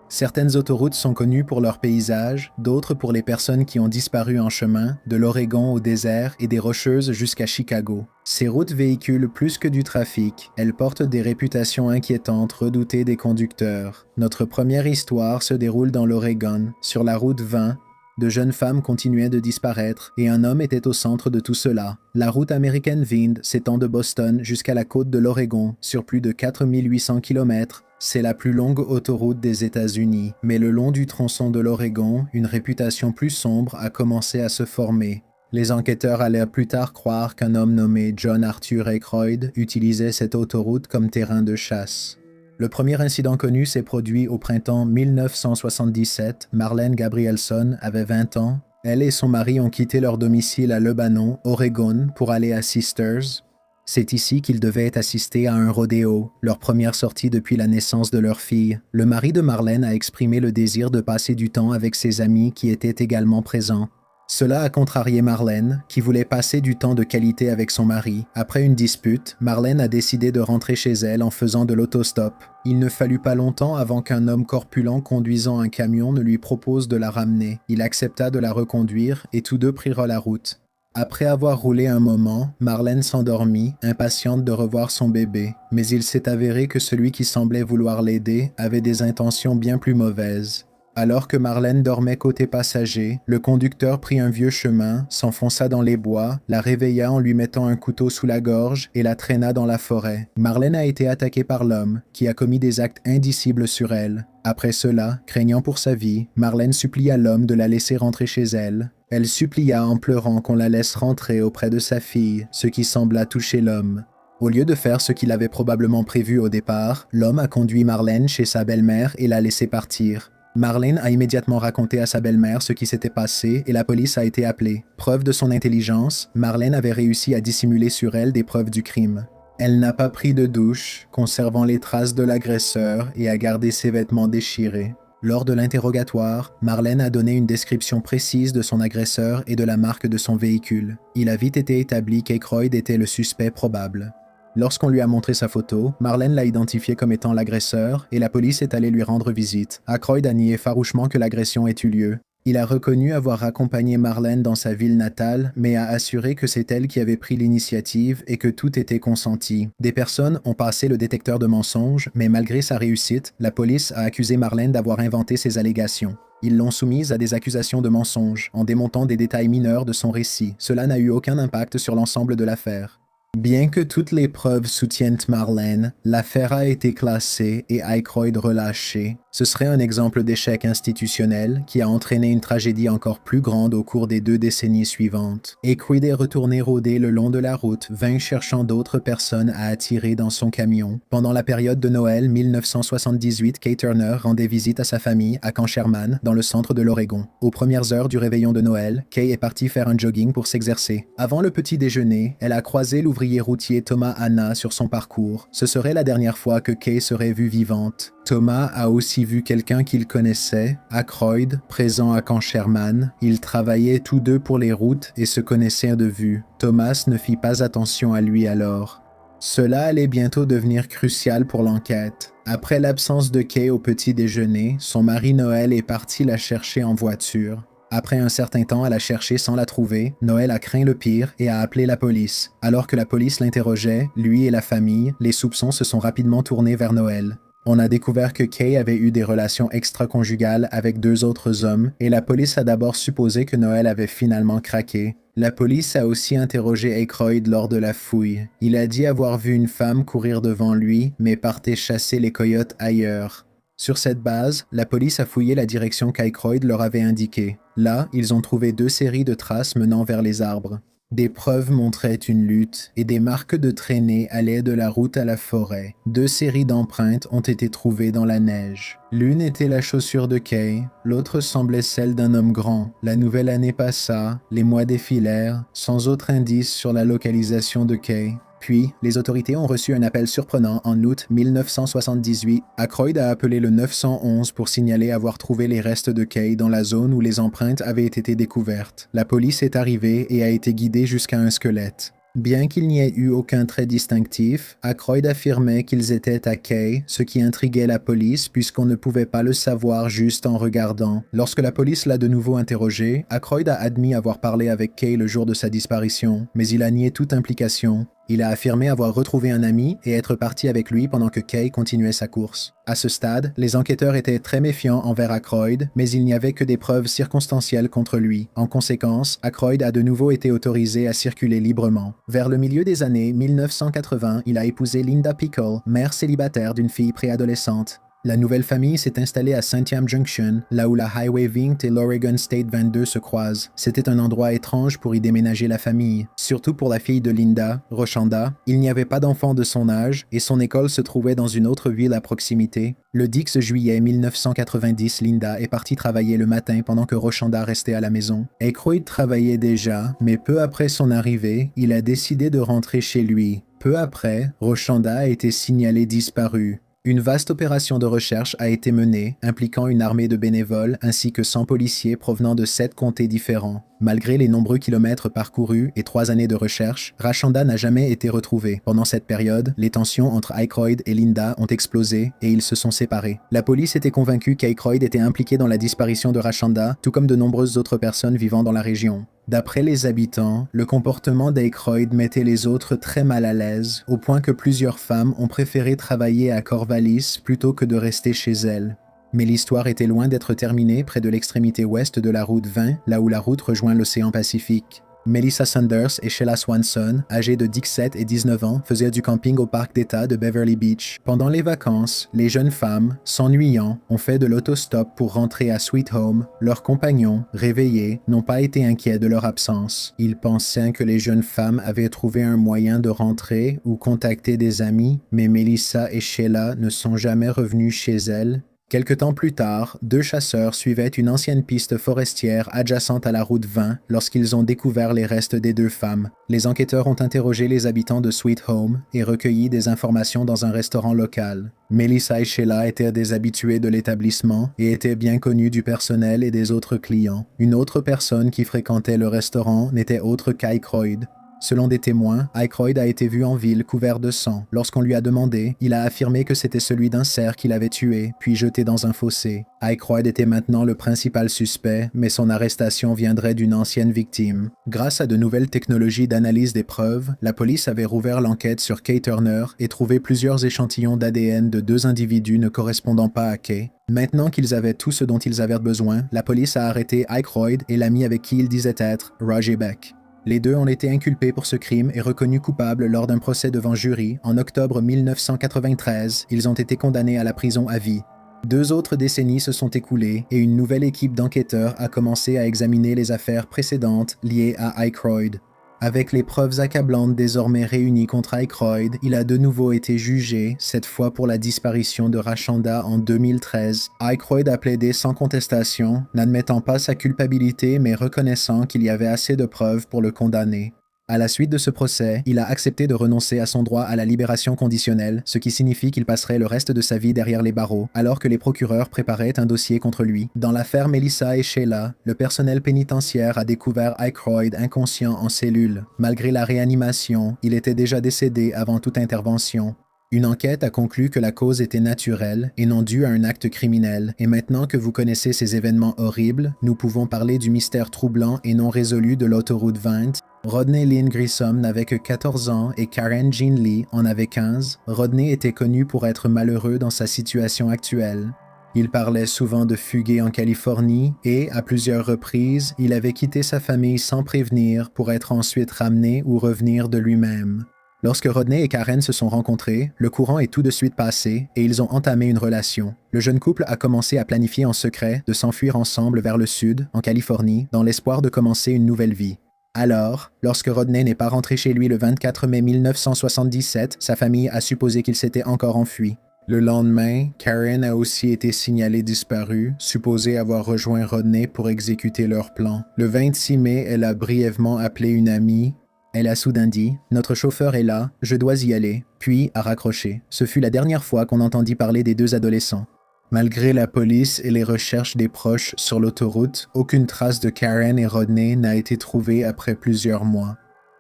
Certaines autoroutes sont connues pour leurs paysages, d'autres pour les personnes qui ont disparu en chemin, de l'Oregon au désert et des Rocheuses jusqu'à Chicago. Ces routes véhiculent plus que du trafic, elles portent des réputations inquiétantes redoutées des conducteurs. Notre première histoire se déroule dans l'Oregon, sur la route 20. De jeunes femmes continuaient de disparaître et un homme était au centre de tout cela. La route américaine Vind s'étend de Boston jusqu'à la côte de l'Oregon sur plus de 4800 km. C'est la plus longue autoroute des États-Unis, mais le long du tronçon de l'Oregon, une réputation plus sombre a commencé à se former. Les enquêteurs allèrent plus tard croire qu'un homme nommé John Arthur Aykroyd utilisait cette autoroute comme terrain de chasse. Le premier incident connu s'est produit au printemps 1977. Marlene Gabrielson avait 20 ans. Elle et son mari ont quitté leur domicile à Lebanon, Oregon, pour aller à Sisters. C'est ici qu'ils devaient assister à un rodéo, leur première sortie depuis la naissance de leur fille. Le mari de Marlene a exprimé le désir de passer du temps avec ses amis qui étaient également présents. Cela a contrarié Marlene, qui voulait passer du temps de qualité avec son mari. Après une dispute, Marlene a décidé de rentrer chez elle en faisant de l'autostop. Il ne fallut pas longtemps avant qu'un homme corpulent conduisant un camion ne lui propose de la ramener. Il accepta de la reconduire et tous deux prirent la route. Après avoir roulé un moment, Marlene s'endormit, impatiente de revoir son bébé. Mais il s'est avéré que celui qui semblait vouloir l'aider avait des intentions bien plus mauvaises. Alors que Marlene dormait côté passager, le conducteur prit un vieux chemin, s'enfonça dans les bois, la réveilla en lui mettant un couteau sous la gorge et la traîna dans la forêt. Marlene a été attaquée par l'homme, qui a commis des actes indicibles sur elle. Après cela, craignant pour sa vie, Marlene supplia l'homme de la laisser rentrer chez elle. Elle supplia en pleurant qu'on la laisse rentrer auprès de sa fille, ce qui sembla toucher l'homme. Au lieu de faire ce qu'il avait probablement prévu au départ, l'homme a conduit Marlene chez sa belle-mère et l'a laissée partir. Marlene a immédiatement raconté à sa belle-mère ce qui s'était passé et la police a été appelée. Preuve de son intelligence, Marlene avait réussi à dissimuler sur elle des preuves du crime. Elle n'a pas pris de douche, conservant les traces de l'agresseur et a gardé ses vêtements déchirés. Lors de l'interrogatoire, Marlene a donné une description précise de son agresseur et de la marque de son véhicule. Il a vite été établi qu'Aykroyd était le suspect probable. Lorsqu'on lui a montré sa photo, Marlene l'a identifié comme étant l'agresseur et la police est allée lui rendre visite. Aykroyd a nié farouchement que l'agression ait eu lieu. Il a reconnu avoir accompagné Marlene dans sa ville natale, mais a assuré que c'est elle qui avait pris l'initiative et que tout était consenti. Des personnes ont passé le détecteur de mensonges, mais malgré sa réussite, la police a accusé Marlene d'avoir inventé ces allégations. Ils l'ont soumise à des accusations de mensonges, en démontant des détails mineurs de son récit. Cela n'a eu aucun impact sur l'ensemble de l'affaire. Bien que toutes les preuves soutiennent Marlene, l'affaire a été classée et Aykroyd relâché. Ce serait un exemple d'échec institutionnel qui a entraîné une tragédie encore plus grande au cours des 2 décennies suivantes. Aykroyd est retourné rôder le long de la route, 20 cherchant d'autres personnes à attirer dans son camion. Pendant la période de Noël 1978, Kay Turner rendait visite à sa famille à Camp Sherman, dans le centre de l'Oregon. Aux premières heures du réveillon de Noël, Kay est partie faire un jogging pour s'exercer. Avant le petit déjeuner, elle a croisé l'ouvrier routier Thomas Hanna sur son parcours. Ce serait la dernière fois que Kay serait vue vivante. Thomas a aussi vu quelqu'un qu'il connaissait, Aykroyd, présent à Camp Sherman. Ils travaillaient tous deux pour les routes et se connaissaient de vue. Thomas ne fit pas attention à lui alors. Cela allait bientôt devenir crucial pour l'enquête. Après l'absence de Kay au petit déjeuner, son mari Noël est parti la chercher en voiture. Après un certain temps à la chercher sans la trouver, Noël a craint le pire et a appelé la police. Alors que la police l'interrogeait, lui et la famille, les soupçons se sont rapidement tournés vers Noël. On a découvert que Kay avait eu des relations extra-conjugales avec 2 autres hommes et la police a d'abord supposé que Noël avait finalement craqué. La police a aussi interrogé Aykroyd lors de la fouille. Il a dit avoir vu une femme courir devant lui, mais partait chasser les coyotes ailleurs. Sur cette base, la police a fouillé la direction qu'Aykroyd leur avait indiquée. Là, ils ont trouvé 2 séries de traces menant vers les arbres. Des preuves montraient une lutte et des marques de traînées allaient de la route à la forêt. 2 séries d'empreintes ont été trouvées dans la neige. L'une était la chaussure de Kay, l'autre semblait celle d'un homme grand. La nouvelle année passa, les mois défilèrent, sans autre indice sur la localisation de Kay. Puis, les autorités ont reçu un appel surprenant en août 1978. Aykroyd a appelé le 911 pour signaler avoir trouvé les restes de Kay dans la zone où les empreintes avaient été découvertes. La police est arrivée et a été guidée jusqu'à un squelette. Bien qu'il n'y ait eu aucun trait distinctif, Aykroyd affirmait qu'ils étaient à Kay, ce qui intriguait la police puisqu'on ne pouvait pas le savoir juste en regardant. Lorsque la police l'a de nouveau interrogé, Aykroyd a admis avoir parlé avec Kay le jour de sa disparition, mais il a nié toute implication. Il a affirmé avoir retrouvé un ami et être parti avec lui pendant que Kay continuait sa course. À ce stade, les enquêteurs étaient très méfiants envers Aykroyd, mais il n'y avait que des preuves circonstancielles contre lui. En conséquence, Aykroyd a de nouveau été autorisé à circuler librement. Vers le milieu des années 1980, il a épousé Linda Pickle, mère célibataire d'une fille préadolescente. La nouvelle famille s'est installée à Santiam Junction, là où la Highway 20 et l'Oregon State 22 se croisent. C'était un endroit étrange pour y déménager la famille, surtout pour la fille de Linda, Roshanda. Il n'y avait pas d'enfant de son âge et son école se trouvait dans une autre ville à proximité. Le 10 juillet 1990, Linda est partie travailler le matin pendant que Roshanda restait à la maison. Aykroyd travaillait déjà, mais peu après son arrivée, il a décidé de rentrer chez lui. Peu après, Roshanda a été signalée disparue. Une vaste opération de recherche a été menée, impliquant une armée de bénévoles ainsi que 100 policiers provenant de 7 comtés différents. Malgré les nombreux kilomètres parcourus et 3 années de recherche, Roshanda n'a jamais été retrouvée. Pendant cette période, les tensions entre Aykroyd et Linda ont explosé et ils se sont séparés. La police était convaincue qu'Aykroyd était impliqué dans la disparition de Roshanda, tout comme de nombreuses autres personnes vivant dans la région. D'après les habitants, le comportement d'Aykroyd mettait les autres très mal à l'aise, au point que plusieurs femmes ont préféré travailler à Corvallis plutôt que de rester chez elles. Mais l'histoire était loin d'être terminée près de l'extrémité ouest de la route 20, là où la route rejoint l'océan Pacifique. Melissa Sanders et Sheila Swanson, âgées de 17 et 19 ans, faisaient du camping au parc d'État de Beverly Beach. Pendant les vacances, les jeunes femmes, s'ennuyant, ont fait de l'autostop pour rentrer à Sweet Home. Leurs compagnons, réveillés, n'ont pas été inquiets de leur absence. Ils pensaient que les jeunes femmes avaient trouvé un moyen de rentrer ou contacter des amis, mais Melissa et Sheila ne sont jamais revenues chez elles. Quelque temps plus tard, 2 chasseurs suivaient une ancienne piste forestière adjacente à la route 20 lorsqu'ils ont découvert les restes des 2 femmes. Les enquêteurs ont interrogé les habitants de Sweet Home et recueilli des informations dans un restaurant local. Melissa et Sheila étaient des habitués de l'établissement et étaient bien connus du personnel et des autres clients. Une autre personne qui fréquentait le restaurant n'était autre qu'Aykroyd. Selon des témoins, Aykroyd a été vu en ville couvert de sang. Lorsqu'on lui a demandé, il a affirmé que c'était celui d'un cerf qu'il avait tué, puis jeté dans un fossé. Aykroyd était maintenant le principal suspect, mais son arrestation viendrait d'une ancienne victime. Grâce à de nouvelles technologies d'analyse des preuves, la police avait rouvert l'enquête sur Kay Turner et trouvé plusieurs échantillons d'ADN de 2 individus ne correspondant pas à Kay. Maintenant qu'ils avaient tout ce dont ils avaient besoin, la police a arrêté Aykroyd et l'ami avec qui il disait être, Roger Beck. Les 2 ont été inculpés pour ce crime et reconnus coupables lors d'un procès devant jury. En octobre 1993, ils ont été condamnés à la prison à vie. 2 autres décennies se sont écoulées et une nouvelle équipe d'enquêteurs a commencé à examiner les affaires précédentes liées à Aykroyd. Avec les preuves accablantes désormais réunies contre Aykroyd, il a de nouveau été jugé, cette fois pour la disparition de Roshanda en 2013. Aykroyd a plaidé sans contestation, n'admettant pas sa culpabilité mais reconnaissant qu'il y avait assez de preuves pour le condamner. À la suite de ce procès, il a accepté de renoncer à son droit à la libération conditionnelle, ce qui signifie qu'il passerait le reste de sa vie derrière les barreaux, alors que les procureurs préparaient un dossier contre lui. Dans l'affaire Melissa et Sheila, le personnel pénitentiaire a découvert Aykroyd inconscient en cellule. Malgré la réanimation, il était déjà décédé avant toute intervention. Une enquête a conclu que la cause était naturelle et non due à un acte criminel, et maintenant que vous connaissez ces événements horribles, nous pouvons parler du mystère troublant et non résolu de l'autoroute 20. Rodney Lynn Grissom n'avait que 14 ans et Karen Jean Lee en avait 15. Rodney était connu pour être malheureux dans sa situation actuelle. Il parlait souvent de fuguer en Californie et, à plusieurs reprises, il avait quitté sa famille sans prévenir pour être ensuite ramené ou revenir de lui-même. Lorsque Rodney et Karen se sont rencontrés, le courant est tout de suite passé et ils ont entamé une relation. Le jeune couple a commencé à planifier en secret de s'enfuir ensemble vers le sud, en Californie, dans l'espoir de commencer une nouvelle vie. Alors, lorsque Rodney n'est pas rentré chez lui le 24 mai 1977, sa famille a supposé qu'il s'était encore enfui. Le lendemain, Karen a aussi été signalée disparue, supposée avoir rejoint Rodney pour exécuter leur plan. Le 26 mai, elle a brièvement appelé une amie. Elle a soudain dit « Notre chauffeur est là, je dois y aller », puis a raccroché. Ce fut la dernière fois qu'on entendit parler des 2 adolescents. Malgré la police et les recherches des proches sur l'autoroute, aucune trace de Karen et Rodney n'a été trouvée après plusieurs mois.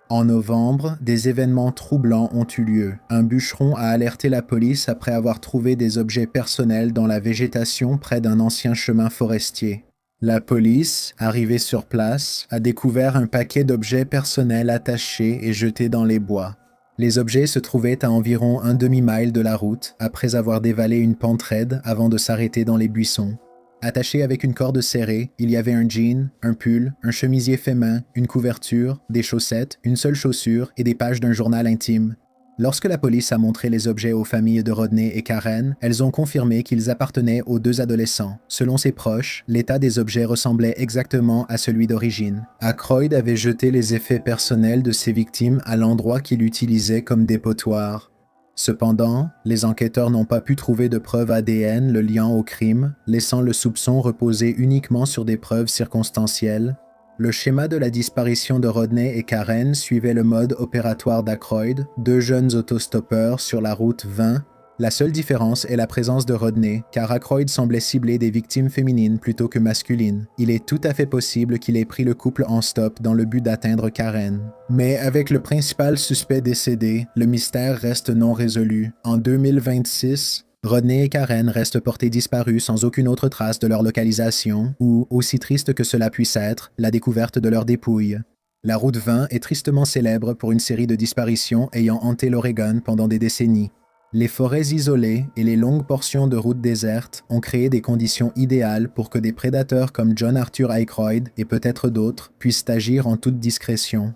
En novembre, des événements troublants ont eu lieu. Un bûcheron a alerté la police après avoir trouvé des objets personnels dans la végétation près d'un ancien chemin forestier. La police, arrivée sur place, a découvert un paquet d'objets personnels attachés et jetés dans les bois. Les objets se trouvaient à environ un demi-mile de la route après avoir dévalé une pente raide avant de s'arrêter dans les buissons. Attaché avec une corde serrée, il y avait un jean, un pull, un chemisier fait main, une couverture, des chaussettes, une seule chaussure et des pages d'un journal intime. Lorsque la police a montré les objets aux familles de Rodney et Karen, elles ont confirmé qu'ils appartenaient aux deux adolescents. Selon ses proches, l'état des objets ressemblait exactement à celui d'origine. Aykroyd avait jeté les effets personnels de ses victimes à l'endroit qu'il utilisait comme dépotoir. Cependant, les enquêteurs n'ont pas pu trouver de preuves ADN le liant au crime, laissant le soupçon reposer uniquement sur des preuves circonstancielles. Le schéma de la disparition de Rodney et Karen suivait le mode opératoire d'Aykroyd, deux jeunes autostoppeurs sur la route 20. La seule différence est la présence de Rodney, car Aykroyd semblait cibler des victimes féminines plutôt que masculines. Il est tout à fait possible qu'il ait pris le couple en stop dans le but d'atteindre Karen. Mais avec le principal suspect décédé, le mystère reste non résolu. En 2026, Rodney et Karen restent portés disparus sans aucune autre trace de leur localisation ou, aussi triste que cela puisse être, la découverte de leurs dépouilles. La route 20 est tristement célèbre pour une série de disparitions ayant hanté l'Oregon pendant des décennies. Les forêts isolées et les longues portions de routes désertes ont créé des conditions idéales pour que des prédateurs comme John Arthur Aykroyd et peut-être d'autres puissent agir en toute discrétion.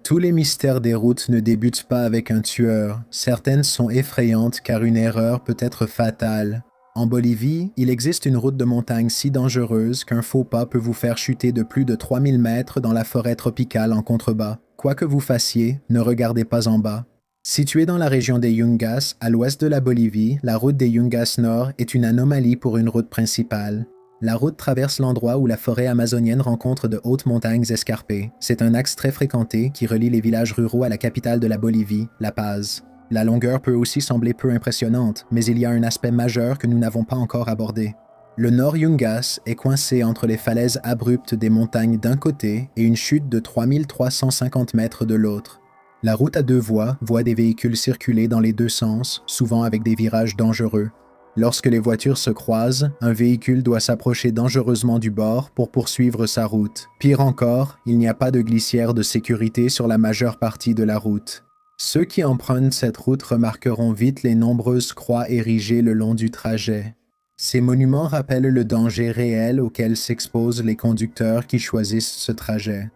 Tous les mystères des routes ne débutent pas avec un tueur. Certaines sont effrayantes car une erreur peut être fatale. En Bolivie, il existe une route de montagne si dangereuse qu'un faux pas peut vous faire chuter de plus de 3000 mètres dans la forêt tropicale en contrebas. Quoi que vous fassiez, ne regardez pas en bas. Située dans la région des Yungas, à l'ouest de la Bolivie, la route des Yungas Nord est une anomalie pour une route principale. La route traverse l'endroit où la forêt amazonienne rencontre de hautes montagnes escarpées. C'est un axe très fréquenté qui relie les villages ruraux à la capitale de la Bolivie, La Paz. La longueur peut aussi sembler peu impressionnante, mais il y a un aspect majeur que nous n'avons pas encore abordé. Le Nord Yungas est coincé entre les falaises abruptes des montagnes d'un côté et une chute de 3350 mètres de l'autre. La route à deux voies voit des véhicules circuler dans les deux sens, souvent avec des virages dangereux. Lorsque les voitures se croisent, un véhicule doit s'approcher dangereusement du bord pour poursuivre sa route. Pire encore, il n'y a pas de glissière de sécurité sur la majeure partie de la route. Ceux qui empruntent cette route remarqueront vite les nombreuses croix érigées le long du trajet. Ces monuments rappellent le danger réel auquel s'exposent les conducteurs qui choisissent ce trajet.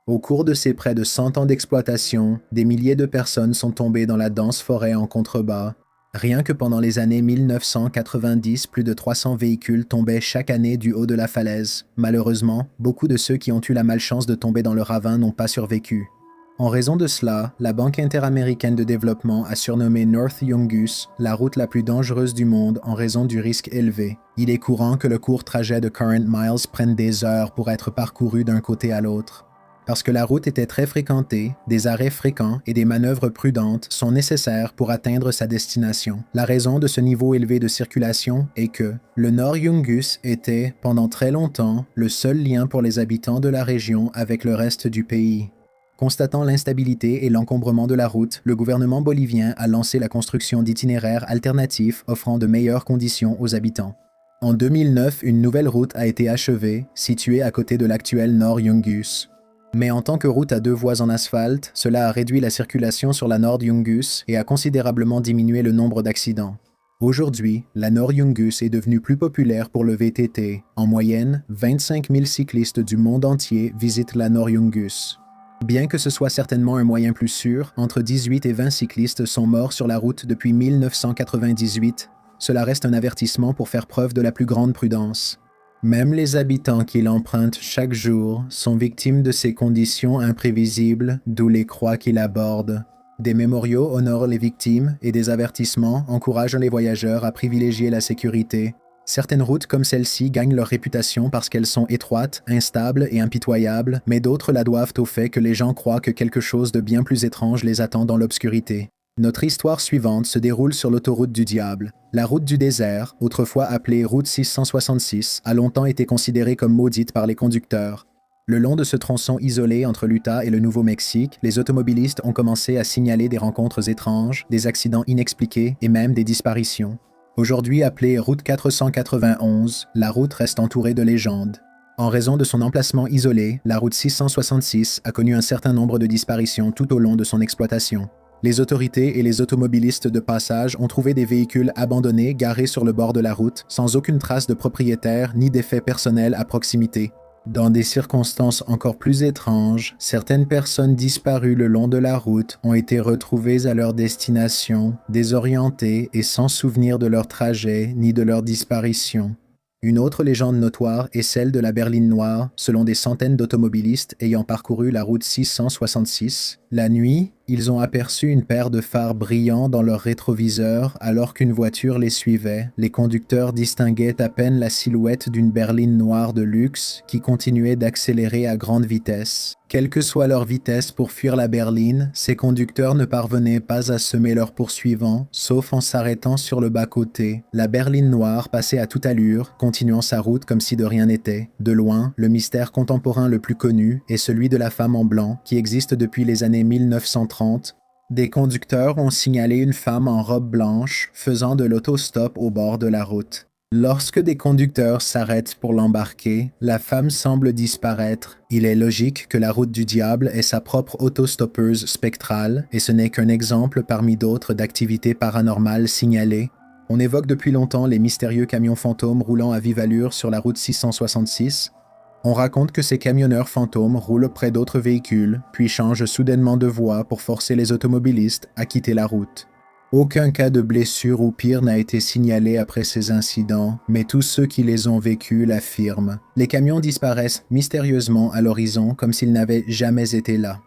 Au cours de ces près de 100 ans d'exploitation, des milliers de personnes sont tombées dans la dense forêt en contrebas. Rien que pendant les années 1990, plus de 300 véhicules tombaient chaque année du haut de la falaise. Malheureusement, beaucoup de ceux qui ont eu la malchance de tomber dans le ravin n'ont pas survécu. En raison de cela, la Banque interaméricaine de développement a surnommé North Yungus la route la plus dangereuse du monde en raison du risque élevé. Il est courant que le court trajet de Current Miles prenne des heures pour être parcouru d'un côté à l'autre. Parce que la route était très fréquentée, des arrêts fréquents et des manœuvres prudentes sont nécessaires pour atteindre sa destination. La raison de ce niveau élevé de circulation est que le Nord Yungus était, pendant très longtemps, le seul lien pour les habitants de la région avec le reste du pays. Constatant l'instabilité et l'encombrement de la route, le gouvernement bolivien a lancé la construction d'itinéraires alternatifs offrant de meilleures conditions aux habitants. En 2009, une nouvelle route a été achevée, située à côté de l'actuel Nord Yungus. Mais en tant que route à deux voies en asphalte, cela a réduit la circulation sur la Nord Yungus et a considérablement diminué le nombre d'accidents. Aujourd'hui, la Nord Yungus est devenue plus populaire pour le VTT. En moyenne, 25 000 cyclistes du monde entier visitent la Nord Yungus. Bien que ce soit certainement un moyen plus sûr, entre 18 et 20 cyclistes sont morts sur la route depuis 1998. Cela reste un avertissement pour faire preuve de la plus grande prudence. Même les habitants qui l'empruntent chaque jour sont victimes de ces conditions imprévisibles, d'où les croix qui l'abordent. Des mémoriaux honorent les victimes et des avertissements encouragent les voyageurs à privilégier la sécurité. Certaines routes comme celle-ci gagnent leur réputation parce qu'elles sont étroites, instables et impitoyables, mais d'autres la doivent au fait que les gens croient que quelque chose de bien plus étrange les attend dans l'obscurité. Notre histoire suivante se déroule sur l'autoroute du diable. La route du désert, autrefois appelée route 666, a longtemps été considérée comme maudite par les conducteurs. Le long de ce tronçon isolé entre l'Utah et le Nouveau-Mexique, les automobilistes ont commencé à signaler des rencontres étranges, des accidents inexpliqués et même des disparitions. Aujourd'hui appelée Route 491, la route reste entourée de légendes. En raison de son emplacement isolé, la route 666 a connu un certain nombre de disparitions tout au long de son exploitation. Les autorités et les automobilistes de passage ont trouvé des véhicules abandonnés garés sur le bord de la route, sans aucune trace de propriétaire ni d'effet personnel à proximité. Dans des circonstances encore plus étranges, certaines personnes disparues le long de la route ont été retrouvées à leur destination, désorientées et sans souvenir de leur trajet ni de leur disparition. Une autre légende notoire est celle de la berline noire, selon des centaines d'automobilistes ayant parcouru la route 666. La nuit, ils ont aperçu une paire de phares brillants dans leur rétroviseur alors qu'une voiture les suivait. Les conducteurs distinguaient à peine la silhouette d'une berline noire de luxe qui continuait d'accélérer à grande vitesse. Quelle que soit leur vitesse pour fuir la berline, ces conducteurs ne parvenaient pas à semer leurs poursuivants, sauf en s'arrêtant sur le bas-côté. La berline noire passait à toute allure, continuant sa route comme si de rien n'était. De loin, le mystère contemporain le plus connu est celui de la femme en blanc, qui existe depuis les années 1930. Des conducteurs ont signalé une femme en robe blanche faisant de l'autostop au bord de la route. Lorsque des conducteurs s'arrêtent pour l'embarquer, la femme semble disparaître. Il est logique que la route du diable ait sa propre autostoppeuse spectrale, et ce n'est qu'un exemple parmi d'autres d'activités paranormales signalées. On évoque depuis longtemps les mystérieux camions fantômes roulant à vive allure sur la route 666. On raconte que ces camionneurs fantômes roulent près d'autres véhicules, puis changent soudainement de voie pour forcer les automobilistes à quitter la route. Aucun cas de blessure ou pire n'a été signalé après ces incidents, mais tous ceux qui les ont vécus l'affirment. Les camions disparaissent mystérieusement à l'horizon comme s'ils n'avaient jamais été là.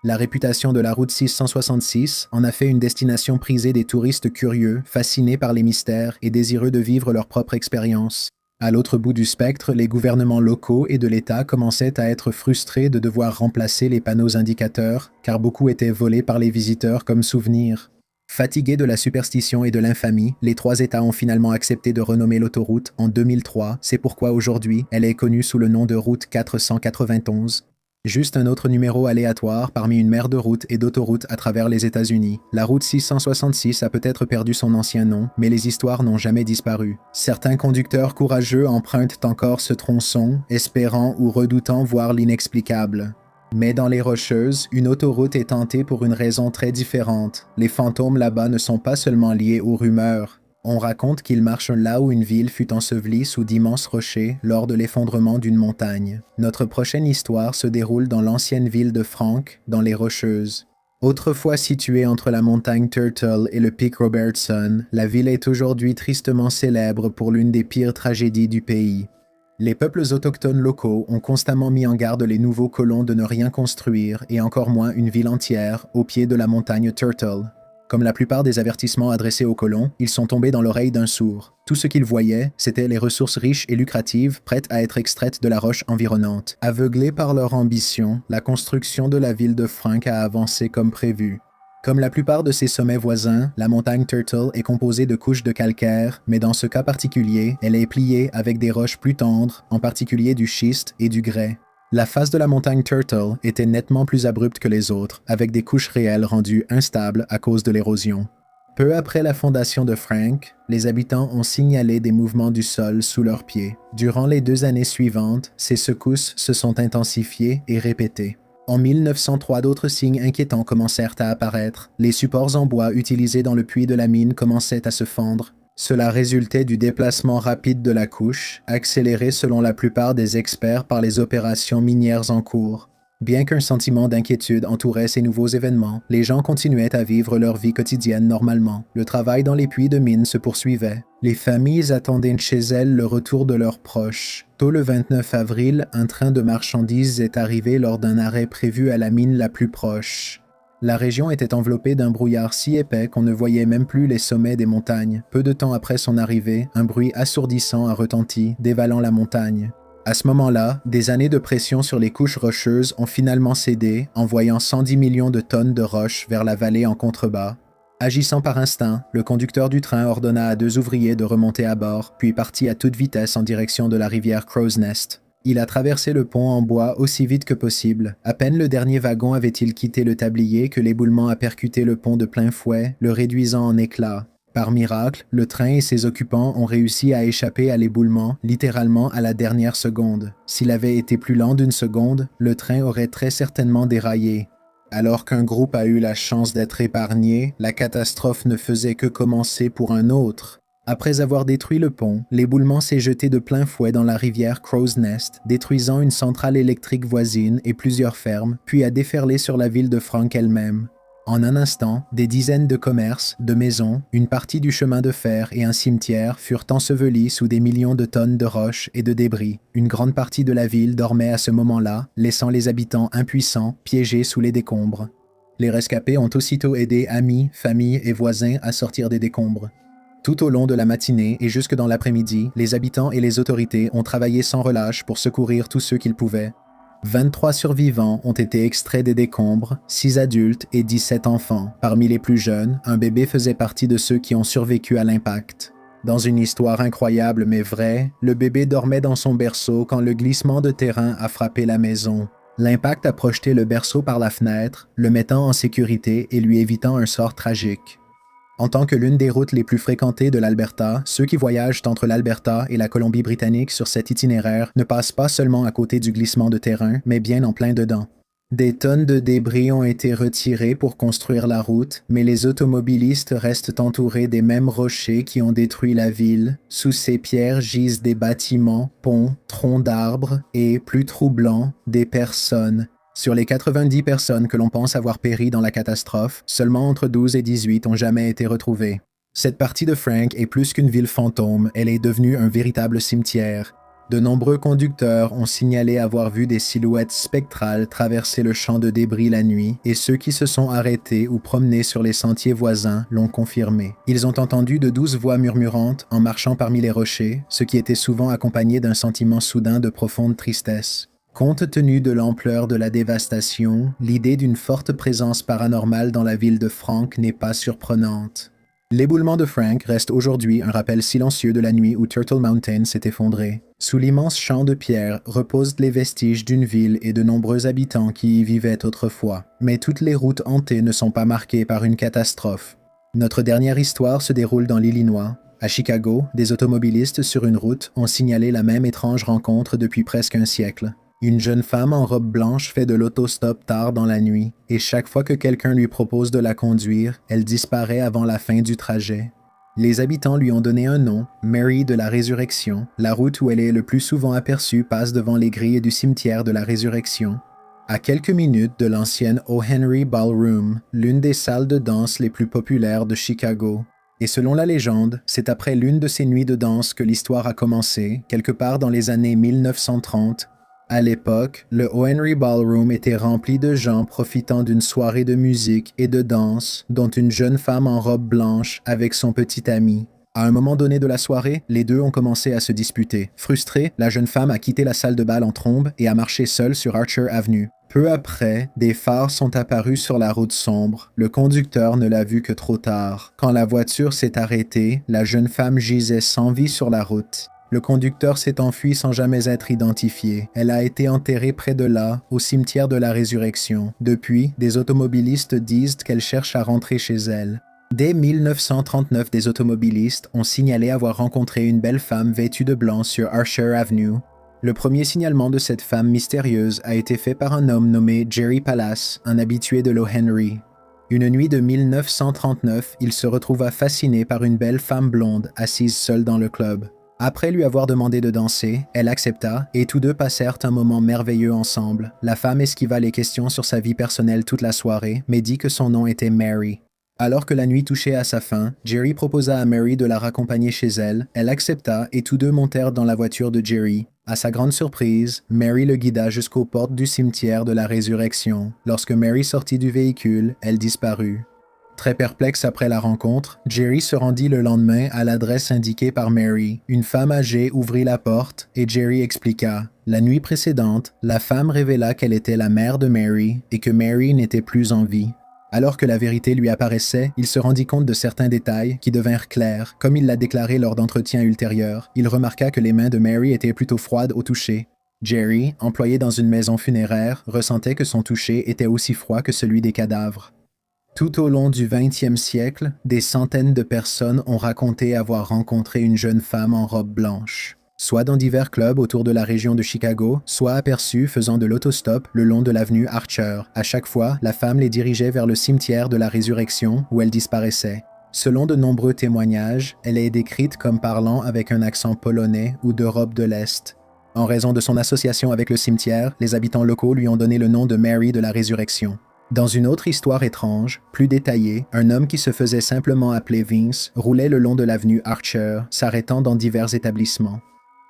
La réputation de la route 666 en a fait une destination prisée des touristes curieux, fascinés par les mystères et désireux de vivre leur propre expérience. À l'autre bout du spectre, les gouvernements locaux et de l'État commençaient à être frustrés de devoir remplacer les panneaux indicateurs, car beaucoup étaient volés par les visiteurs comme souvenirs. Fatigués de la superstition et de l'infamie, les trois États ont finalement accepté de renommer l'autoroute en 2003, c'est pourquoi aujourd'hui, elle est connue sous le nom de route 491. Juste un autre numéro aléatoire parmi une mer de routes et d'autoroutes à travers les États-Unis. La route 666 a peut-être perdu son ancien nom, mais les histoires n'ont jamais disparu. Certains conducteurs courageux empruntent encore ce tronçon, espérant ou redoutant voir l'inexplicable. Mais dans les Rocheuses, une autoroute est tentée pour une raison très différente. Les fantômes là-bas ne sont pas seulement liés aux rumeurs. On raconte qu'ils marchent là où une ville fut ensevelie sous d'immenses rochers lors de l'effondrement d'une montagne. Notre prochaine histoire se déroule dans l'ancienne ville de Frank, dans les Rocheuses. Autrefois située entre la montagne Turtle et le pic Robertson, la ville est aujourd'hui tristement célèbre pour l'une des pires tragédies du pays. Les peuples autochtones locaux ont constamment mis en garde les nouveaux colons de ne rien construire, et encore moins une ville entière, au pied de la montagne Turtle. Comme la plupart des avertissements adressés aux colons, ils sont tombés dans l'oreille d'un sourd. Tout ce qu'ils voyaient, c'était les ressources riches et lucratives prêtes à être extraites de la roche environnante. Aveuglés par leur ambition, la construction de la ville de Frank a avancé comme prévu. Comme la plupart de ses sommets voisins, la montagne Turtle est composée de couches de calcaire, mais dans ce cas particulier, elle est pliée avec des roches plus tendres, en particulier du schiste et du grès. La face de la montagne Turtle était nettement plus abrupte que les autres, avec des couches réelles rendues instables à cause de l'érosion. Peu après la fondation de Frank, les habitants ont signalé des mouvements du sol sous leurs pieds. Durant les 2 années suivantes, ces secousses se sont intensifiées et répétées. En 1903, d'autres signes inquiétants commencèrent à apparaître. Les supports en bois utilisés dans le puits de la mine commençaient à se fendre. Cela résultait du déplacement rapide de la couche, accéléré selon la plupart des experts par les opérations minières en cours. Bien qu'un sentiment d'inquiétude entourait ces nouveaux événements, les gens continuaient à vivre leur vie quotidienne normalement. Le travail dans les puits de mine se poursuivait. Les familles attendaient chez elles le retour de leurs proches. Tôt le 29 avril, un train de marchandises est arrivé lors d'un arrêt prévu à la mine la plus proche. La région était enveloppée d'un brouillard si épais qu'on ne voyait même plus les sommets des montagnes. Peu de temps après son arrivée, un bruit assourdissant a retenti, dévalant la montagne. À ce moment-là, des années de pression sur les couches rocheuses ont finalement cédé, envoyant 110 millions de tonnes de roches vers la vallée en contrebas. Agissant par instinct, le conducteur du train ordonna à 2 ouvriers de remonter à bord, puis partit à toute vitesse en direction de la rivière Crow's Nest. Il a traversé le pont en bois aussi vite que possible. À peine le dernier wagon avait-il quitté le tablier que l'éboulement a percuté le pont de plein fouet, le réduisant en éclats. Par miracle, le train et ses occupants ont réussi à échapper à l'éboulement, littéralement à la dernière seconde. S'il avait été plus lent d'une seconde, le train aurait très certainement déraillé. Alors qu'un groupe a eu la chance d'être épargné, la catastrophe ne faisait que commencer pour un autre. Après avoir détruit le pont, l'éboulement s'est jeté de plein fouet dans la rivière Crow's Nest, détruisant une centrale électrique voisine et plusieurs fermes, puis a déferlé sur la ville de Frank elle-même. En un instant, des dizaines de commerces, de maisons, une partie du chemin de fer et un cimetière furent ensevelis sous des millions de tonnes de roches et de débris. Une grande partie de la ville dormait à ce moment-là, laissant les habitants impuissants, piégés sous les décombres. Les rescapés ont aussitôt aidé amis, familles et voisins à sortir des décombres. Tout au long de la matinée et jusque dans l'après-midi, les habitants et les autorités ont travaillé sans relâche pour secourir tous ceux qu'ils pouvaient. 23 survivants ont été extraits des décombres, 6 adultes et 17 enfants. Parmi les plus jeunes, un bébé faisait partie de ceux qui ont survécu à l'impact. Dans une histoire incroyable mais vraie, le bébé dormait dans son berceau quand le glissement de terrain a frappé la maison. L'impact a projeté le berceau par la fenêtre, le mettant en sécurité et lui évitant un sort tragique. En tant que l'une des routes les plus fréquentées de l'Alberta, ceux qui voyagent entre l'Alberta et la Colombie-Britannique sur cet itinéraire ne passent pas seulement à côté du glissement de terrain, mais bien en plein dedans. Des tonnes de débris ont été retirés pour construire la route, mais les automobilistes restent entourés des mêmes rochers qui ont détruit la ville. Sous ces pierres gisent des bâtiments, ponts, troncs d'arbres et, plus troublant, des personnes. Sur les 90 personnes que l'on pense avoir péri dans la catastrophe, seulement entre 12 et 18 ont jamais été retrouvées. Cette partie de Frank est plus qu'une ville fantôme, elle est devenue un véritable cimetière. De nombreux conducteurs ont signalé avoir vu des silhouettes spectrales traverser le champ de débris la nuit, et ceux qui se sont arrêtés ou promenés sur les sentiers voisins l'ont confirmé. Ils ont entendu de douces voix murmurantes en marchant parmi les rochers, ce qui était souvent accompagné d'un sentiment soudain de profonde tristesse. Compte tenu de l'ampleur de la dévastation, l'idée d'une forte présence paranormale dans la ville de Frank n'est pas surprenante. L'éboulement de Frank reste aujourd'hui un rappel silencieux de la nuit où Turtle Mountain s'est effondré. Sous l'immense champ de pierre reposent les vestiges d'une ville et de nombreux habitants qui y vivaient autrefois. Mais toutes les routes hantées ne sont pas marquées par une catastrophe. Notre dernière histoire se déroule dans l'Illinois. À Chicago, des automobilistes sur une route ont signalé la même étrange rencontre depuis presque un siècle. Une jeune femme en robe blanche fait de l'autostop tard dans la nuit, et chaque fois que quelqu'un lui propose de la conduire, elle disparaît avant la fin du trajet. Les habitants lui ont donné un nom, Mary de la Résurrection. La route où elle est le plus souvent aperçue passe devant les grilles du cimetière de la Résurrection. À quelques minutes de l'ancienne O. Henry Ballroom, l'une des salles de danse les plus populaires de Chicago. Et selon la légende, c'est après l'une de ces nuits de danse que l'histoire a commencé, quelque part dans les années 1930. À l'époque, le O. Henry Ballroom était rempli de gens profitant d'une soirée de musique et de danse, dont une jeune femme en robe blanche avec son petit ami. À un moment donné de la soirée, les deux ont commencé à se disputer. Frustrée, la jeune femme a quitté la salle de bal en trombe et a marché seule sur Archer Avenue. Peu après, des phares sont apparus sur la route sombre. Le conducteur ne l'a vu que trop tard. Quand la voiture s'est arrêtée, la jeune femme gisait sans vie sur la route. Le conducteur s'est enfui sans jamais être identifié. Elle a été enterrée près de là, au cimetière de la Résurrection. Depuis, des automobilistes disent qu'elle cherche à rentrer chez elle. Dès 1939, des automobilistes ont signalé avoir rencontré une belle femme vêtue de blanc sur Archer Avenue. Le premier signalement de cette femme mystérieuse a été fait par un homme nommé Jerry Palace, un habitué de l'O. Henry. Une nuit de 1939, il se retrouva fasciné par une belle femme blonde assise seule dans le club. Après lui avoir demandé de danser, elle accepta et tous deux passèrent un moment merveilleux ensemble. La femme esquiva les questions sur sa vie personnelle toute la soirée, mais dit que son nom était Mary. Alors que la nuit touchait à sa fin, Jerry proposa à Mary de la raccompagner chez elle. Elle accepta et tous deux montèrent dans la voiture de Jerry. À sa grande surprise, Mary le guida jusqu'aux portes du cimetière de la Résurrection. Lorsque Mary sortit du véhicule, elle disparut. Très perplexe après la rencontre, Jerry se rendit le lendemain à l'adresse indiquée par Mary. Une femme âgée ouvrit la porte et Jerry expliqua. La nuit précédente, la femme révéla qu'elle était la mère de Mary et que Mary n'était plus en vie. Alors que la vérité lui apparaissait, il se rendit compte de certains détails qui devinrent clairs. Comme il l'a déclaré lors d'entretiens ultérieurs, il remarqua que les mains de Mary étaient plutôt froides au toucher. Jerry, employé dans une maison funéraire, ressentait que son toucher était aussi froid que celui des cadavres. Tout au long du 20e siècle, des centaines de personnes ont raconté avoir rencontré une jeune femme en robe blanche, soit dans divers clubs autour de la région de Chicago, soit aperçues faisant de l'autostop le long de l'avenue Archer. À chaque fois, la femme les dirigeait vers le cimetière de la Résurrection où elle disparaissait. Selon de nombreux témoignages, elle est décrite comme parlant avec un accent polonais ou d'Europe de l'Est. En raison de son association avec le cimetière, les habitants locaux lui ont donné le nom de Mary de la Résurrection. Dans une autre histoire étrange, plus détaillée, un homme qui se faisait simplement appeler Vince roulait le long de l'avenue Archer, s'arrêtant dans divers établissements.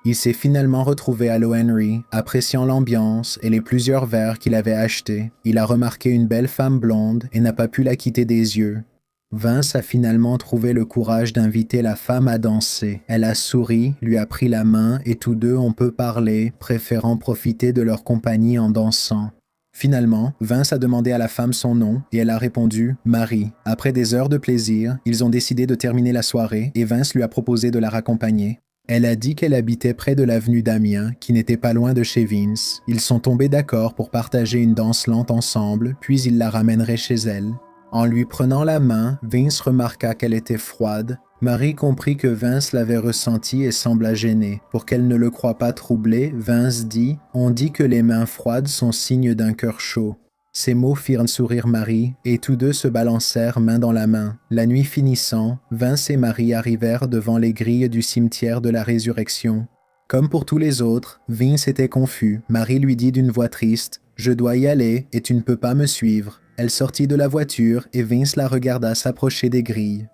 Il s'est finalement retrouvé à l'O.Henry, appréciant l'ambiance et les plusieurs verres qu'il avait achetés. Il a remarqué une belle femme blonde et n'a pas pu la quitter des yeux. Vince a finalement trouvé le courage d'inviter la femme à danser. Elle a souri, lui a pris la main et tous deux ont peu parlé, préférant profiter de leur compagnie en dansant. Finalement, Vince a demandé à la femme son nom et elle a répondu « Marie ». Après des heures de plaisir, ils ont décidé de terminer la soirée et Vince lui a proposé de la raccompagner. Elle a dit qu'elle habitait près de l'avenue d'Amiens, qui n'était pas loin de chez Vince. Ils sont tombés d'accord pour partager une danse lente ensemble, puis il la ramènerait chez elle. En lui prenant la main, Vince remarqua qu'elle était froide. Marie comprit que Vince l'avait ressenti et sembla gênée. Pour qu'elle ne le croie pas troublé, Vince dit « On dit que les mains froides sont signe d'un cœur chaud ». Ces mots firent sourire Marie, et tous deux se balancèrent main dans la main. La nuit finissant, Vince et Marie arrivèrent devant les grilles du cimetière de la Résurrection. Comme pour tous les autres, Vince était confus. Marie lui dit d'une voix triste « Je dois y aller et tu ne peux pas me suivre ». Elle sortit de la voiture et Vince la regarda s'approcher des grilles.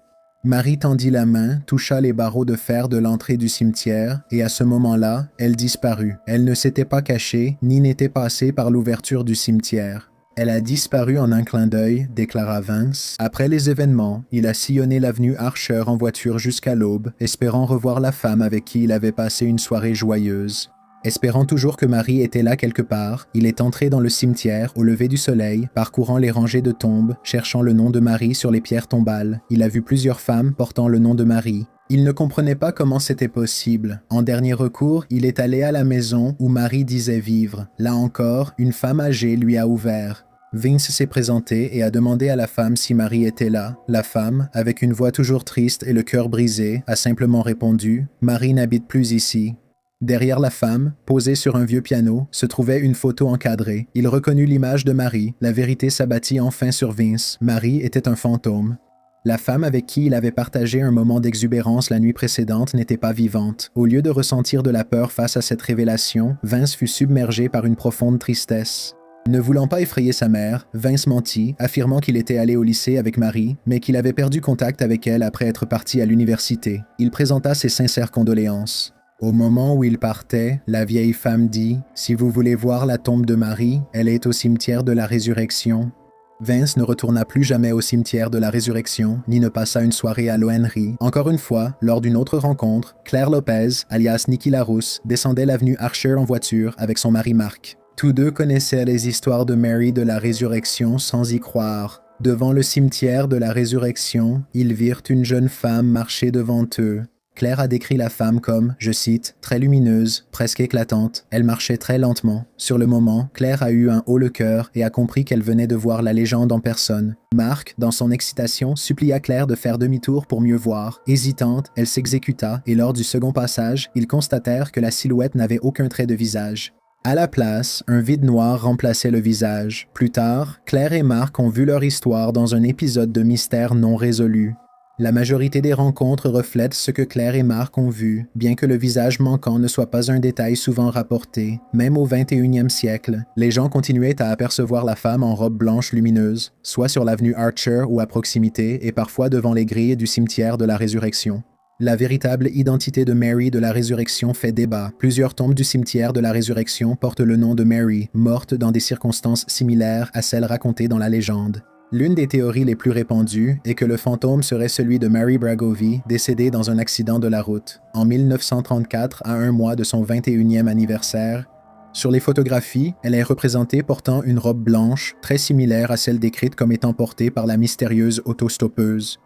Marie tendit la main, toucha les barreaux de fer de l'entrée du cimetière et à ce moment-là, elle disparut. Elle ne s'était pas cachée ni n'était passée par l'ouverture du cimetière. Elle a disparu en un clin d'œil, déclara Vince. Après les événements, il a sillonné l'avenue Archer en voiture jusqu'à l'aube, espérant revoir la femme avec qui il avait passé une soirée joyeuse. Espérant toujours que Marie était là quelque part, il est entré dans le cimetière au lever du soleil, parcourant les rangées de tombes, cherchant le nom de Marie sur les pierres tombales. Il a vu plusieurs femmes portant le nom de Marie. Il ne comprenait pas comment c'était possible. En dernier recours, il est allé à la maison où Marie disait vivre. Là encore, une femme âgée lui a ouvert. Vince s'est présenté et a demandé à la femme si Marie était là. La femme, avec une voix toujours triste et le cœur brisé, a simplement répondu « Marie n'habite plus ici ». Derrière la femme, posée sur un vieux piano, se trouvait une photo encadrée. Il reconnut l'image de Marie. La vérité s'abattit enfin sur Vince. Marie était un fantôme. La femme avec qui il avait partagé un moment d'exubérance la nuit précédente n'était pas vivante. Au lieu de ressentir de la peur face à cette révélation, Vince fut submergé par une profonde tristesse. Ne voulant pas effrayer sa mère, Vince mentit, affirmant qu'il était allé au lycée avec Marie, mais qu'il avait perdu contact avec elle après être parti à l'université. Il présenta ses sincères condoléances. Au moment où il partait, la vieille femme dit « Si vous voulez voir la tombe de Marie, elle est au cimetière de la Résurrection. » Vince ne retourna plus jamais au cimetière de la Résurrection, ni ne passa une soirée à l'O.Henry. Encore une fois, lors d'une autre rencontre, Claire Lopez, alias Nikki Larousse, descendait l'avenue Archer en voiture avec son mari Marc. Tous deux connaissaient les histoires de Mary de la Résurrection sans y croire. Devant le cimetière de la Résurrection, ils virent une jeune femme marcher devant eux. Claire a décrit la femme comme, je cite, « très lumineuse, presque éclatante. Elle marchait très lentement. Sur le moment, Claire a eu un haut le cœur et a compris qu'elle venait de voir la légende en personne. Marc, dans son excitation, supplia Claire de faire demi-tour pour mieux voir. Hésitante, elle s'exécuta et lors du second passage, ils constatèrent que la silhouette n'avait aucun trait de visage. À la place, un vide noir remplaçait le visage. Plus tard, Claire et Marc ont vu leur histoire dans un épisode de mystère non résolu. La majorité des rencontres reflètent ce que Claire et Marc ont vu, bien que le visage manquant ne soit pas un détail souvent rapporté. Même au 21e siècle, les gens continuaient à apercevoir la femme en robe blanche lumineuse, soit sur l'avenue Archer ou à proximité, et parfois devant les grilles du cimetière de la Résurrection. La véritable identité de Mary de la Résurrection fait débat. Plusieurs tombes du cimetière de la Résurrection portent le nom de Mary, morte dans des circonstances similaires à celles racontées dans la légende. L'une des théories les plus répandues est que le fantôme serait celui de Mary Bragovi, décédée dans un accident de la route, en 1934 à un mois de son 21e anniversaire. Sur les photographies, elle est représentée portant une robe blanche, très similaire à celle décrite comme étant portée par la mystérieuse autostoppeuse.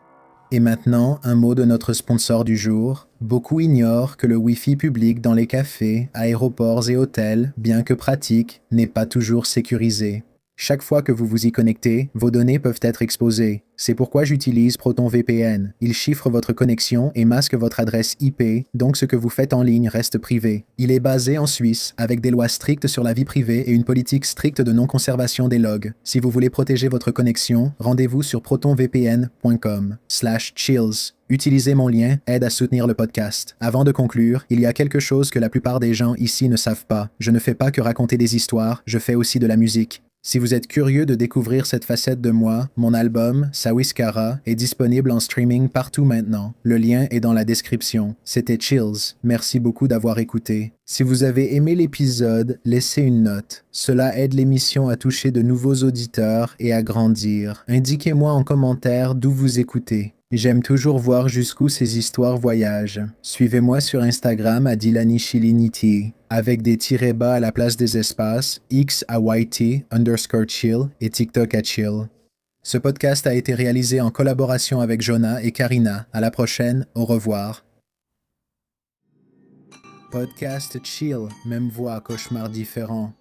Et maintenant, un mot de notre sponsor du jour. Beaucoup ignorent que le Wi-Fi public dans les cafés, aéroports et hôtels, bien que pratique, n'est pas toujours sécurisé. Chaque fois que vous vous y connectez, vos données peuvent être exposées. C'est pourquoi j'utilise ProtonVPN. Il chiffre votre connexion et masque votre adresse IP, donc ce que vous faites en ligne reste privé. Il est basé en Suisse, avec des lois strictes sur la vie privée et une politique stricte de non-conservation des logs. Si vous voulez protéger votre connexion, rendez-vous sur protonvpn.com/chills. Utilisez mon lien, aide à soutenir le podcast. Avant de conclure, il y a quelque chose que la plupart des gens ici ne savent pas. Je ne fais pas que raconter des histoires, je fais aussi de la musique. Si vous êtes curieux de découvrir cette facette de moi, mon album, Sawiskara, est disponible en streaming partout maintenant. Le lien est dans la description. C'était Chills. Merci beaucoup d'avoir écouté. Si vous avez aimé l'épisode, laissez une note. Cela aide l'émission à toucher de nouveaux auditeurs et à grandir. Indiquez-moi en commentaire d'où vous écoutez. J'aime toujours voir jusqu'où ces histoires voyagent. Suivez-moi sur Instagram à DilaniShiliniti, avec des tirets bas à la place des espaces, X à YT_chill et TikTok à chill. Ce podcast a été réalisé en collaboration avec Jonah et Karina. À la prochaine, au revoir. Podcast chill, même voix, cauchemar différent.